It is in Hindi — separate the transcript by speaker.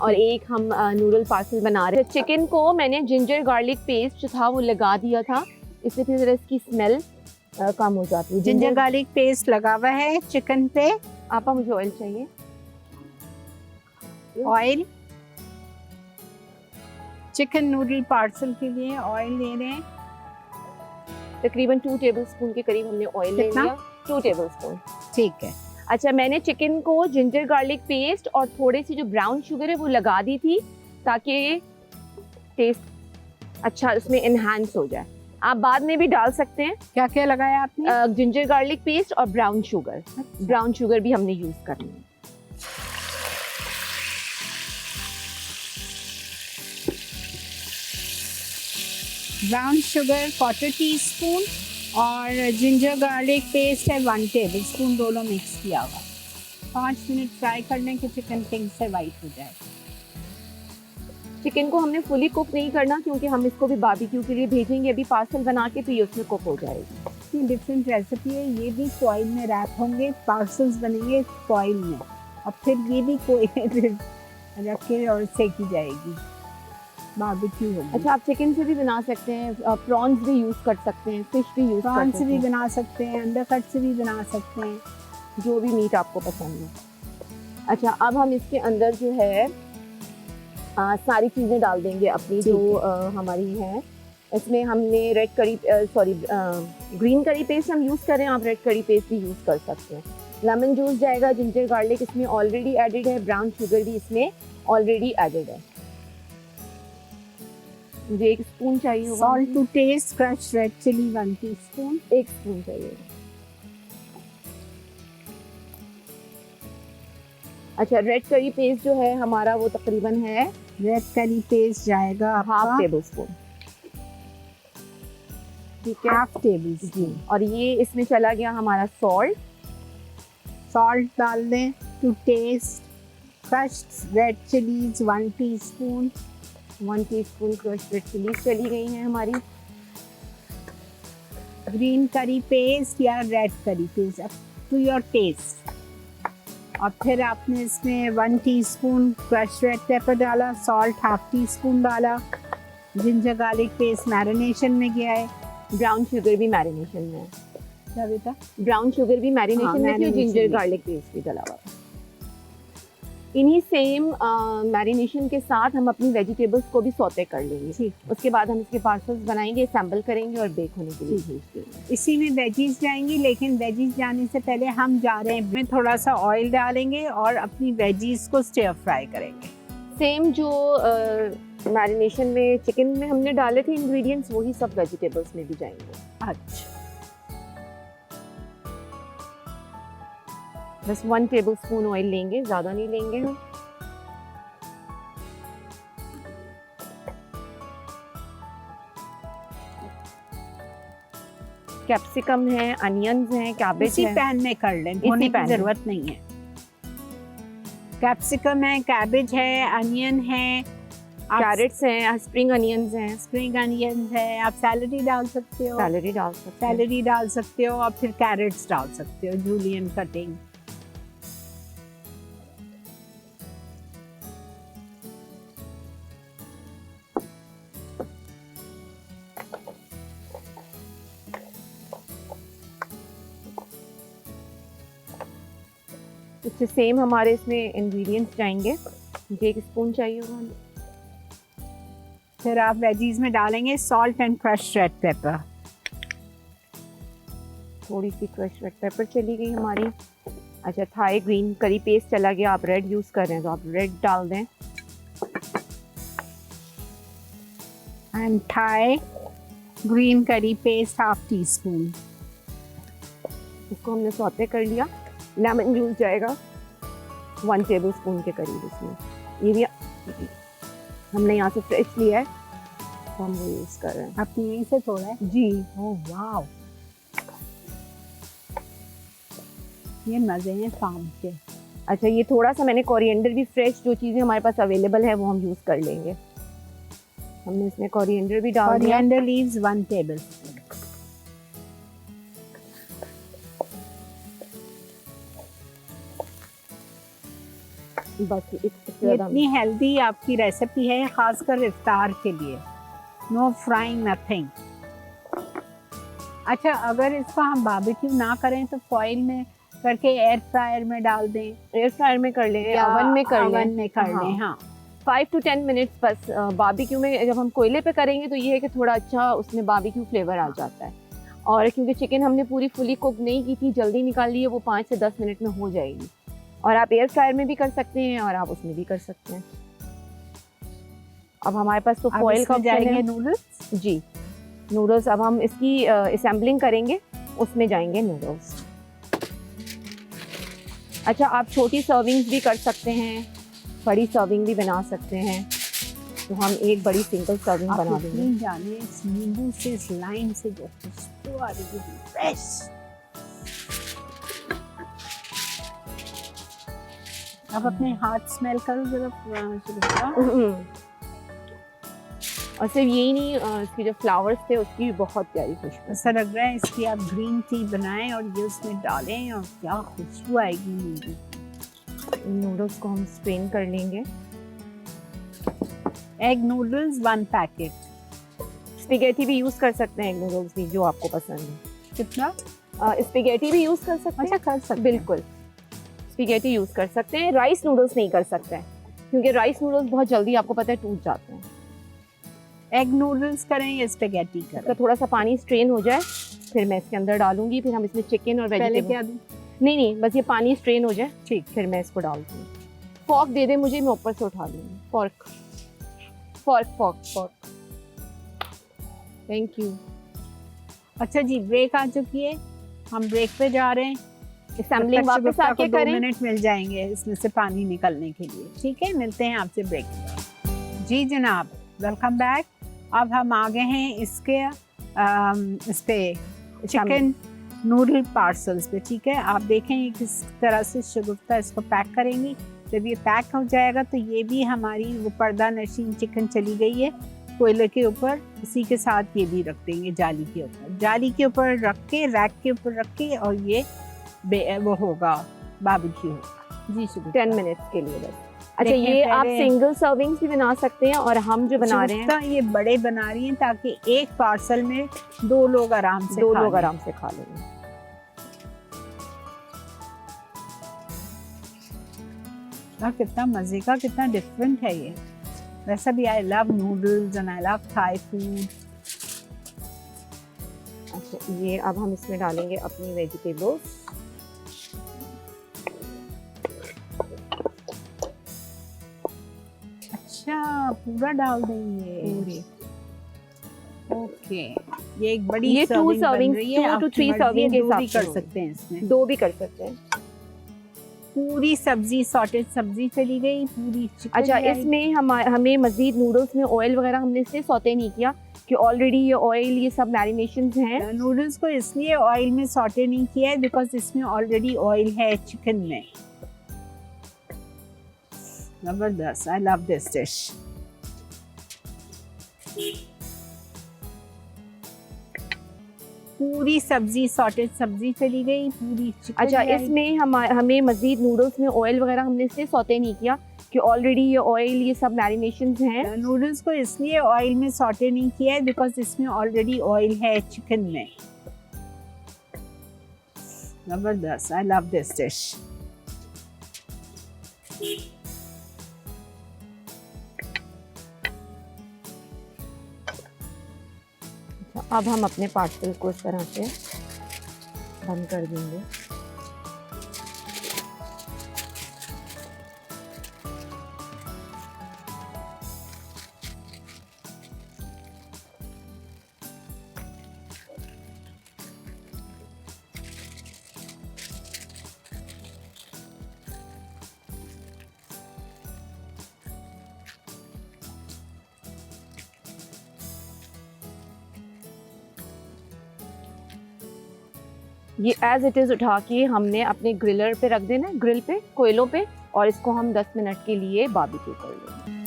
Speaker 1: और एक हम नूडल पार्सल बना रहे हैं। चिकन को मैंने जिंजर गार्लिक पेस्ट जो था वो लगा दिया था, इससे फिर जरा इसकी स्मेल कम हो जाती है।
Speaker 2: जिंजर गार्लिक पेस्ट लगा हुआ है चिकन पे।
Speaker 1: आपा मुझे ऑयल चाहिए।
Speaker 2: ऑयल, चिकन नूडल पार्सल के लिए ऑयल ले रहे हैं।
Speaker 1: तकरीबन 2 टेबलस्पून के करीब हमने ऑयल ले लिया। 2 टेबलस्पून,
Speaker 2: ठीक है।
Speaker 1: अच्छा, मैंने चिकन को जिंजर गार्लिक पेस्ट और थोड़ी सी जो ब्राउन शुगर है वो लगा दी थी ताकि टेस्ट अच्छा उसमें एनहांस हो जाए। आप बाद में भी डाल सकते हैं।
Speaker 2: क्या क्या लगाया आपने?
Speaker 1: जिंजर गार्लिक पेस्ट और ब्राउन शुगर। ब्राउन शुगर भी हमने यूज करनी है।
Speaker 2: ब्राउन शुगर 1/4 टीस्पून और जिंजर गार्लिक पेस्ट है 1 टेबलस्पून, दोनों मिक्स किया हुआ। 5 मिनट फ्राई करने के चिकन पिंक से वाइट हो जाए।
Speaker 1: चिकन को हमने फुली कुक नहीं करना क्योंकि हम इसको भी बारबेक्यू के लिए भेजेंगे अभी पार्सल बना के, तो ये उसमें कुक हो जाएगी।
Speaker 2: ये डिफरेंट रेसिपी है, ये भी फॉइल में रैप होंगे, पार्सल्स बनेंगे फॉइल में, और फिर ये भी कोई रख के और सेकी जाएगी, बारबेक्यू होगी।
Speaker 1: अच्छा, आप चिकन से भी बना सकते हैं, प्रॉन्स भी यूज कर सकते हैं, फिश भी यूज कर सकते हैं,
Speaker 2: प्रॉन्स से भी बना सकते हैं, अंडरकट से भी बना सकते हैं,
Speaker 1: जो भी मीट आपको पसंद है। अच्छा, अब हम इसके अंदर जो है सारी चीज़ें डाल देंगे अपनी जो हमारी है। इसमें हमने रेड करी ग्रीन करी पेस्ट हम यूज़ करें, आप रेड करी पेस्ट भी यूज़ कर सकते हैं। लेमन जूस जाएगा, जिंजर गार्लिक इसमें ऑलरेडी एडेड है, ब्राउन शुगर भी इसमें ऑलरेडी एडेड है। मुझे 1 स्पून चाहिए होगा।
Speaker 2: Salt to taste, crush red chilli 1 teaspoon,
Speaker 1: 1 spoon चाहिए। अच्छा, रेड करी पेस्ट जो है हमारा वो तकरीबन है,
Speaker 2: रेड करी पेस्ट जाएगा
Speaker 1: 1/2 टेबलस्पून, ठीक है,
Speaker 2: 1/2 टेबलस्पून।
Speaker 1: और ये इसमें चला गया हमारा सॉल्ट।
Speaker 2: सॉल्ट डाल दें to taste, crushed red chillies 1 teaspoon,
Speaker 1: 1 teaspoon crushed red chillies चली गई हैं हमारी।
Speaker 2: ग्रीन करी पेस्ट या red curry paste up to your taste. और फिर आपने इसमें 1 टीस्पून क्रश्ड रेड पेपर डाला, सॉल्ट 1/2 टीस्पून डाला, जिंजर गार्लिक पेस्ट मैरिनेशन में गया है,
Speaker 1: ब्राउन शुगर भी मैरिनेशन में है।
Speaker 2: क्या बेटा?
Speaker 1: ब्राउन शुगर भी मैरिनेशन में है, जिंजर गार्लिक पेस्ट भी डला हुआ है। इन्हीं सेम मैरिनेशन के साथ हम अपनी वेजिटेबल्स को भी सौते कर लेंगे। उसके बाद हम इसके पार्सल्स बनाएंगे, असेंबल करेंगे और बेक होने के लिए भेज देंगे।
Speaker 2: इसी में वेजीज जाएंगी, लेकिन वेजीज जाने से पहले हम जा रहे हैं, थोड़ा सा ऑयल डालेंगे और अपनी वेजीज को स्टिर फ्राई करेंगे।
Speaker 1: सेम जो मैरिनेशन में चिकन में हमने डाले थे इंग्रेडिएंट्स, वही सब वेजिटेबल्स में भी जाएंगे।
Speaker 2: अच्छा,
Speaker 1: बस 1 टेबलस्पून ऑयल लेंगे, ज़्यादा नहीं लेंगे हम। कैप्सिकम है, अनियंस हैं, कैबेज है।
Speaker 2: इसी पैन में कर लें, धोने की जरूरत नहीं है। कैप्सिकम है, कैबेज है, अनियन है,
Speaker 1: कैरेट्स हैं, स्प्रिंग अनियंस हैं।
Speaker 2: स्प्रिंग अनियंस है, आप सैलरी डाल सकते हो,
Speaker 1: सैलरी डाल सकते हैं,
Speaker 2: सैलरी डाल सकते हो, और फिर कैरेट्स डाल सकते हो, जूलियन कटिंग।
Speaker 1: इससे सेम हमारे इसमें इंग्रेडिएंट्स जाएंगे। मुझे 1 स्पून चाहिए होगा।
Speaker 2: फिर आप वेजीज में डालेंगे salt and crushed red paper.
Speaker 1: थोड़ी सी क्रश्ड रेड पेपर चली गई हमारी। अच्छा, थाई ग्रीन करी पेस्ट चला गया, आप रेड यूज़ कर रहे हैं तो आप रेड डाल दें।
Speaker 2: And Thai green curry paste 1/2 teaspoon.
Speaker 1: इसको हमने सौते कर लिया। लेमन जूस जाएगा 1 टेबलस्पून के करीब इसमें। ये भी हमने यहाँ से फ्रेश लिया है तो हम वो यूज़ कर रहे हैं।
Speaker 2: आपने यहीं से तोड़ा है?
Speaker 1: जी।
Speaker 2: ओह वाव, ये मज़े हैं फार्म के।
Speaker 1: अच्छा, ये थोड़ा सा मैंने कोरिएंडर भी, फ्रेश जो चीज़ें हमारे पास अवेलेबल है वो हम यूज़ कर लेंगे। हमने इसमें कोरिएंडर भी डाल दिया।
Speaker 2: Coriander leaves 1 tablespoon.
Speaker 1: बस
Speaker 2: ये इतनी हेल्दी आपकी रेसिपी है, खासकर इफ्तार के लिए। No frying, nothing. अच्छा, अगर इसको हम बारबेक्यू ना करें तो फॉइल में करके एयर फ्रायर में डाल दें?
Speaker 1: एयर फ्रायर में कर लें,
Speaker 2: या
Speaker 1: ओवन में कर लें।
Speaker 2: ओवन में कर लें, हाँ।
Speaker 1: 5 to 10 मिनट्स बस। बारबेक्यू में जब हम कोयले पे करेंगे तो ये है कि थोड़ा अच्छा उसमें बारबेक्यू फ्लेवर आ जाता है। और क्योंकि चिकन हमने पूरी फुली कुक नहीं की थी, जल्दी निकाल ली है, वो 5 से 10 मिनट में हो जाएगी। और आप एयर फ्रायर में भी कर सकते हैं और आप उसमें भी कर सकते हैं। अब हमारे पास तो फॉइल का
Speaker 2: जाएंगे नूडल्स।
Speaker 1: जी, नूडल्स अब हम इसकी असेंबलिंग करेंगे, उसमें जाएंगे नूडल्स। अच्छा, आप छोटी सर्विंग्स भी कर सकते हैं, बड़ी सर्विंग भी बना सकते हैं। तो हम एक बड़ी सिंगल सर्विंग बना देंगे।
Speaker 2: जाने इस नींबू से, इस लाइम से जो खुशबू आ रही है, फ्रेश। अब अपने हाथ स्मेल करो जरा।
Speaker 1: और सिर्फ यही नहीं, इसके जो फ्लावर्स थे उसकी भी बहुत प्यारी खुशबू।
Speaker 2: ऐसा लग रहा है इसकी आप ग्रीन टी बनाएं और ये उसमें डालें और क्या खुशबू आएगी नींबू की।
Speaker 1: नूडल्स को हम स्ट्रेन कर लेंगे।
Speaker 2: Egg noodles 1 packet.
Speaker 1: स्पेगेटी भी यूज़ कर सकते हैं, एग नूडल्स भी, जो आपको पसंद है।
Speaker 2: कितना?
Speaker 1: स्पेगेटी भी यूज़ कर सकते हैं।
Speaker 2: अच्छा, कर सकते हैं।
Speaker 1: बिल्कुल, स्पेगेटी यूज़ कर सकते हैं। राइस नूडल्स नहीं कर सकते हैं क्योंकि राइस नूडल्स बहुत जल्दी आपको पता है टूट जाते हैं।
Speaker 2: एग नूडल्स करें या स्पेगेटी करें?
Speaker 1: इसका थोड़ा सा पानी स्ट्रेन हो जाए, फिर मैं इसके अंदर डालूंगी, फिर हम इसमें चिकन और
Speaker 2: पहले
Speaker 1: वेजिटेबल।
Speaker 2: क्या दूं?
Speaker 1: नहीं, बस ये पानी स्ट्रेन हो जाए,
Speaker 2: ठीक,
Speaker 1: फिर मैं इसको डाल दूँगी। फॉर्क दे दे मुझे, मैं ऊपर से उठा लूँगी। फॉर्क। Thank you.
Speaker 2: अच्छा जी, ब्रेक आ चुकी है, हम ब्रेक पे जा रहे हैं।
Speaker 1: असेंबलिंग वापस आके करें।
Speaker 2: 2 मिनट मिल जाएंगे इसमें से पानी निकलने के लिए। ठीक है, मिलते हैं आपसे ब्रेक के बाद। जी जनाब, वेलकम बैक। अब हम आ गए हैं इसके इस पे चिकन नूडल पार्सल्स पे। ठीक है, आप देखें किस तरह से शगुफ्ता इसको पैक करेंगी। जब ये पैक हो जाएगा तो ये भी हमारी वो पर्दा नशीन चिकन चली गई है कोयले के ऊपर, इसी के साथ ये भी रख देंगे जाली के ऊपर। जाली के ऊपर रख के, रैक के ऊपर रख के, और ये वो होगा, बारबेक्यू होगा। जी शुक्रिया।
Speaker 1: 10 मिनट्स के लिए बस। अच्छा, ये आप सिंगल सर्विंग्स भी बना सकते हैं और हम जो बना रहे हैं
Speaker 2: ये बड़े बना रही हैं ताकि एक पार्सल में 2 लोग आराम से
Speaker 1: खा लेंगे।
Speaker 2: कितना मजे का, कितना डिफरेंट है ये। वैसा भी I love noodles and I love Thai food.
Speaker 1: अच्छा, ये अब हम इसमें डालेंगे अपनी वेजिटेबल्स।
Speaker 2: अच्छा, पूरा डाल देंगे पूरे। ओके, ये एक बड़ी
Speaker 1: ये 2 सर्विंग, 2 to 3 सर्विंग के हिसाब से
Speaker 2: कर सकते हैं इसमें।
Speaker 1: 2 भी कर सकते हैं।
Speaker 2: पूरी सब्जी, सॉटेड सब्जी चली गई पूरी।
Speaker 1: अच्छा, इसमें हमें मजीद नूडल्स में ऑयल वगैरह हमने इसलिए सौते नहीं किया कि ऑलरेडी ये ऑयल, ये सब मैरिनेशंस हैं।
Speaker 2: नूडल्स को इसलिए ऑयल में सॉटे नहीं किया है बिकॉज इसमें ऑलरेडी ऑयल है चिकन में। जबरदस्त, आई लव दिस डिश। पूरी सब्जी, सॉटेड सब्जी चली गई पूरी।
Speaker 1: अच्छा, इसमें हमें मजीद नूडल्स में ऑयल वगैरह हमने इसलिए सौते नहीं किया कि ऑलरेडी ये ऑयल, ये सब मैरिनेशंस हैं।
Speaker 2: नूडल्स को इसलिए ऑयल में सॉटे नहीं किया है बिकॉज इसमें ऑलरेडी ऑयल है चिकन में। जबरदस्त, आई लव दिस डिश।
Speaker 1: अब हम अपने पार्सल को इस तरह से बंद कर देंगे। ये एज इट इज़ उठा के हमने अपने ग्रिलर पे रख देना है, ग्रिल पे, कोयलों पे, और इसको हम 10 मिनट के लिए बारबेक्यू कर लेंगे।